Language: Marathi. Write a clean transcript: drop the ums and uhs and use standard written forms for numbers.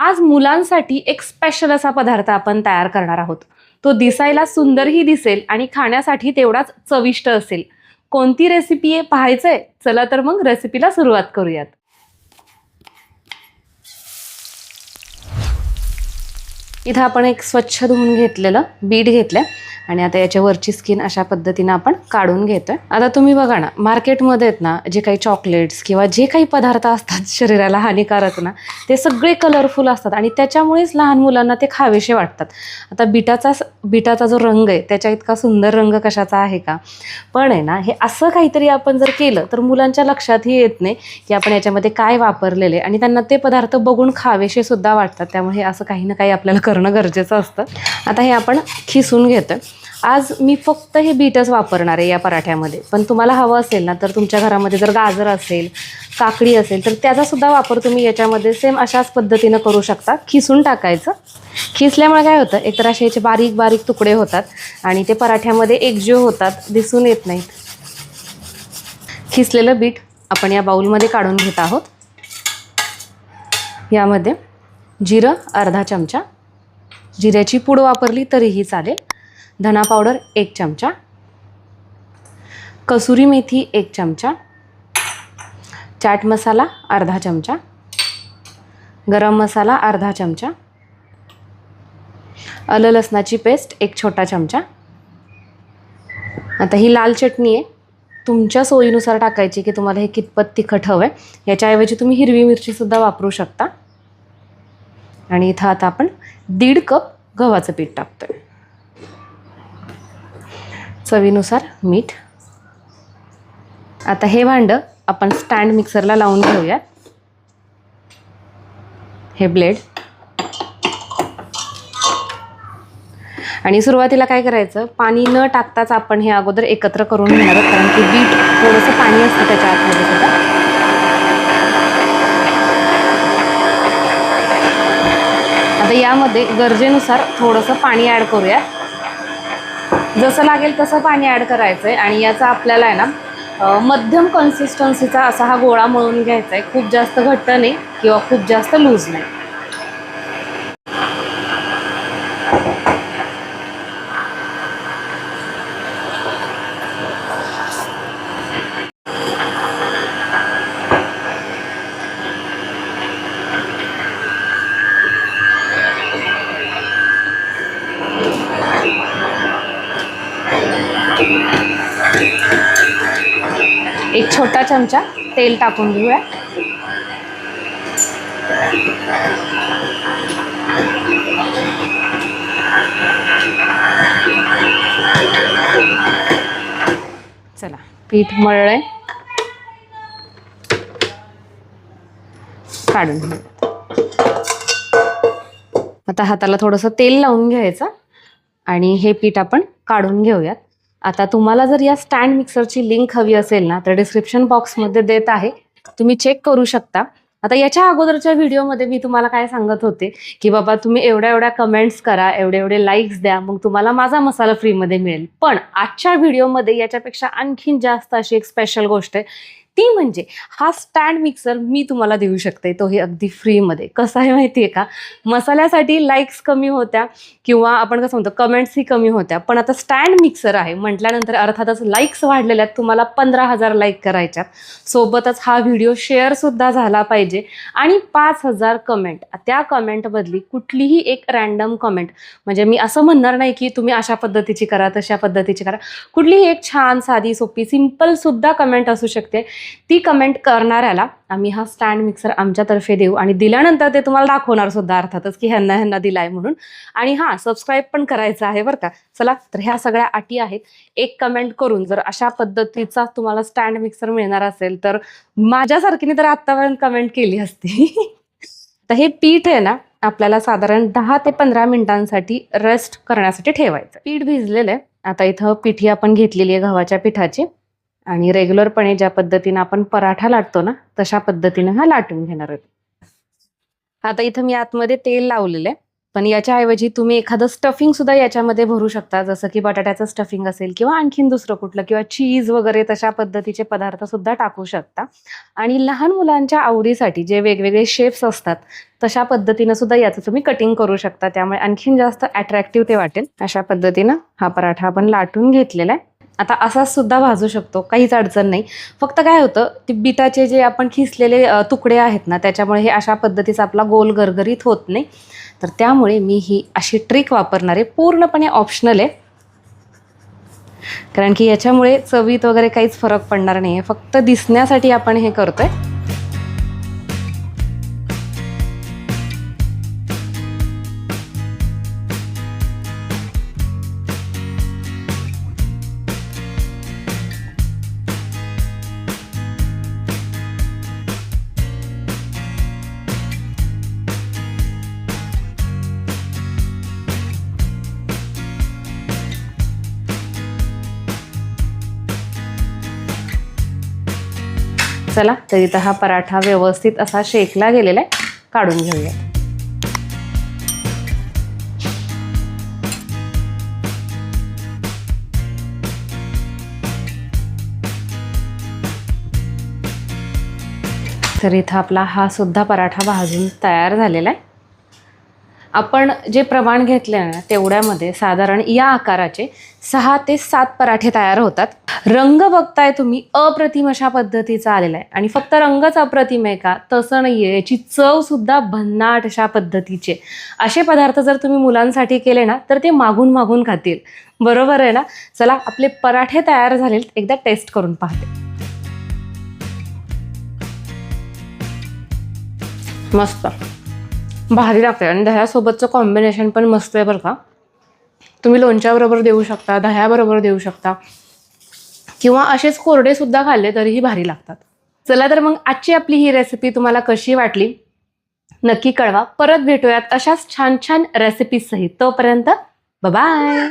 आज मुलांसाठी एक स्पेशल असा पदार्थ आपण तयार करणार आहोत. तो दिसायला सुंदरही दिसेल आणि खाण्यासाठी तेवढाच चविष्ट असेल. कोणती रेसिपी आहे पाहायचंय? चला तर मग रेसिपीला सुरुवात करूयात. इथं आपण एक स्वच्छ धुवून घेतलेलं बीट घेतलं आणि आता याच्यावरची स्किन अशा पद्धतीने आपण काढून घेतोय. आता तुम्ही बघा ना, मार्केटमध्ये आहेत ना, जे काही चॉकलेट्स किंवा जे काही पदार्थ असतात शरीराला हानिकारक ना, ते सगळे कलरफुल असतात आणि त्याच्यामुळेच लहान मुलांना ते खावेसे वाटतात. आता बिटाचा जो रंग आहे त्याच्या इतका सुंदर रंग कशाचा आहे का? पण आहे ना, हे असं काहीतरी आपण जर केलं तर मुलांच्या लक्षातही येत नाही की आपण याच्यामध्ये काय वापरलेले आणि त्यांना ते पदार्थ बघून खावेसे सुद्धा वाटतात. त्यामुळे हे असं काही ना काही आपल्याला करणं गरजेचं असतं. आता हे आपण खिसून घेतोय. आज मी फक्त हे बीटच वापरणार आहे या पराठ्यामध्ये, पण तुम्हाला हवं असेल ना तर तुमच्या घरामध्ये जर गाजर असेल, काकडी असेल तर त्याचा सुद्धा वापर तुम्ही याच्यामध्ये सेम अशाच पद्धतीनं करू शकता. खिसून टाकायचं. खिसल्यामुळे काय होतं, एकतर असे याचे बारीक बारीक तुकडे होतात आणि ते पराठ्यामध्ये एकजीव होतात, दिसून येत नाहीत. खिसलेलं बीट आपण या बाउलमध्ये काढून घेत आहोत. यामध्ये जिरं अर्धा चमचा, जिऱ्याची पूड वापरली तरीही चालेल, धना पावडर 1 चमचा, कसुरी मेथी 1 चमचा, चाट मसाला अर्धा चमचा, गरम मसाला अर्धा चमचा, आलं लसणाची पेस्ट 1 छोटा चमचा. आता ही लाल चटणी आहे, तुमच्या सोयीनुसार टाकायची की तुम्हाला हे कितपत तिखट हवं आहे. याच्याऐवजी तुम्ही हिरवी मिरचीसुद्धा वापरू शकता. आणि इथं आता आपण 1.5 कप गव्हाचं पीठ टाकतोय. चवीनुसार मीठ. आता हे भांडं आपण स्टँड मिक्सरला लावून घेऊया. हे ब्लेड. आणि सुरुवातीला काय करायचं, पाणी न टाकताच आपण हे अगोदर एकत्र करून घेणार आहोत, कारण की बीट थोडंसं पाणी असतं त्याच्या आतमध्ये सुद्धा. आता यामध्ये गरजेनुसार थोडंसं पाणी ॲड करूया. जसं लागेल तसं पाणी ॲड करायचं आहे आणि याचा आपल्याला आहे ना मध्यम कन्सिस्टन्सीचा असा हा गोळा मळून घ्यायचा आहे. खूप जास्त घट्ट नाही किंवा खूप जास्त लूज नाही. एक छोटा चमचा तेल टाकून घेऊया. चला, पीठ मळलंय, काढून घेऊ. आता हाताला थोडंसं तेल लावून घ्यायचं आणि हे पीठ आपण काढून घेऊयात. आता तुम्हाला जर या स्टँड मिक्सरची लिंक हवी असेल ना तर डिस्क्रिप्शन बॉक्समध्ये देत आहे, तुम्ही चेक करू शकता. आता याच्या अगोदरच्या व्हिडिओमध्ये मी तुम्हाला काय सांगत होते की बाबा तुम्ही एवढ्या कमेंट्स करा, एवढे लाईक्स द्या, मग तुम्हाला माझा मसाला फ्रीमध्ये मिळेल. पण आजच्या व्हिडिओमध्ये याच्यापेक्षा आणखीन जास्त अशी एक स्पेशल गोष्ट आहे, ती म्हणजे हा स्टँड मिक्सर मी तुम्हाला देऊ शकते, तोही अगदी फ्रीमध्ये. कसं आहे माहिती आहे का, मसाल्यासाठी लाईक्स कमी होत्या किंवा आपण कसं म्हणतो कमेंट्सही कमी होत्या, पण आता स्टँड मिक्सर आहे म्हटल्यानंतर अर्थातच लाईक्स वाढलेल्या आहेत. तुम्हाला 15,000 लाईक करायच्यात, सोबतच हा व्हिडिओ शेअरसुद्धा झाला पाहिजे आणि 5,000 कमेंट. त्या कमेंटमधली कुठलीही एक रॅन्डम कमेंट, म्हणजे मी असं म्हणणार नाही की तुम्ही अशा पद्धतीची करा तशा पद्धतीची करा, कुठलीही एक छान साधी सोपी सिंपलसुद्धा कमेंट असू शकते. ती कमेंट करणाऱ्याला आम्ही हा स्टँड मिक्सर आमच्यातर्फे देऊ आणि दिल्यानंतर ते तुम्हाला दाखवणार सुद्धा अर्थातच की ह्यांना दिलाय म्हणून. आणि हां, सबस्क्राईब पण करायचं आहे बरं का. चला, तर ह्या सगळ्या अटी आहेत. एक कमेंट करून जर अशा पद्धतीचा तुम्हाला स्टँड मिक्सर मिळणार असेल तर माझ्यासारखीने तर आत्तापर्यंत कमेंट केली असती. तर हे पीठ आहे ना, आपल्याला साधारण 10 ते 15 मिनिटांसाठी रेस्ट करण्यासाठी ठेवायचं. पीठ भिजलेलं आहे. आता इथं पिठी आपण घेतलेली आहे गव्हाच्या पिठाची आणि रेग्युलरपणे ज्या पद्धतीने आपण पराठा लाटतो ना तशा पद्धतीने हा लाटून घेणार आहे. आता इथं मी आतमध्ये तेल लावलेलं आहे पण याच्याऐवजी तुम्ही एखादं स्टफिंग सुद्धा याच्यामध्ये भरू शकता, जसं की बटाट्याचं स्टफिंग असेल किंवा आणखीन दुसरं कुठलं किंवा चीज वगैरे तशा पद्धतीचे पदार्थ सुद्धा टाकू शकता. आणि लहान मुलांच्या आवडीसाठी जे वेगवेगळे शेप्स असतात तशा पद्धतीनं सुद्धा याचं तुम्ही कटिंग करू शकता, त्यामुळे आणखीन जास्त अट्रॅक्टिव्ह ते वाटेल. अशा पद्धतीनं हा पराठा आपण लाटून घेतलेला आहे. आता असाच सुद्धा भाजू शकतो, काहीच अडचण नाही. फक्त काय होतं, ते बिटाचे जे आपण खिसलेले तुकडे आहेत ना, त्याच्यामुळे हे अशा पद्धतीचा आपला गोल गरगरीत होत नाही. तर त्यामुळे मी ही अशी ट्रिक वापरणार आहे. पूर्णपणे ऑप्शनल आहे, कारण की याच्यामुळे चवीत वगैरे काहीच फरक पडणार नाही आहे. फक्त दिसण्यासाठी आपण हे करतोय. चला, तर इथं हा पराठा व्यवस्थित असा शेकला गेलेला आहे, काढून घेऊया. तर इथं आपला हा सुद्धा पराठा भाजून तयार झालेला आहे. आपण जे प्रमाण घेतले ना तेवढ्यामध्ये साधारण या आकाराचे 6 ते 7 पराठे तयार होतात. रंग बघताय तुम्ही, अप्रतिम अशा पद्धतीचा आलेला आहे. आणि फक्त रंगच अप्रतिम आहे का, तसं नाही आहे. याची चव सुद्धा भन्नाट अशा पद्धतीचे. असे पदार्थ जर तुम्ही मुलांसाठी केले ना तर ते मागून मागून खातील. बरोबर आहे ना. चला, आपले पराठे तयार झालेत, एकदा टेस्ट करून पाहते. मस्त, भारी लागते. आणि दह्यासोबतचं कॉम्बिनेशन पण मस्त आहे बरं का. तुम्ही लोणच्याबरोबर देऊ शकता, दह्याबरोबर देऊ शकता, किंवा असेच कोरडे सुद्धा खाल्ले तरीही भारी लागतात. चला, तर मग आजची आपली ही रेसिपी तुम्हाला कशी वाटली नक्की कळवा. परत भेटूयात अशाच छान छान रेसिपीज सहित. तोपर्यंत बाय.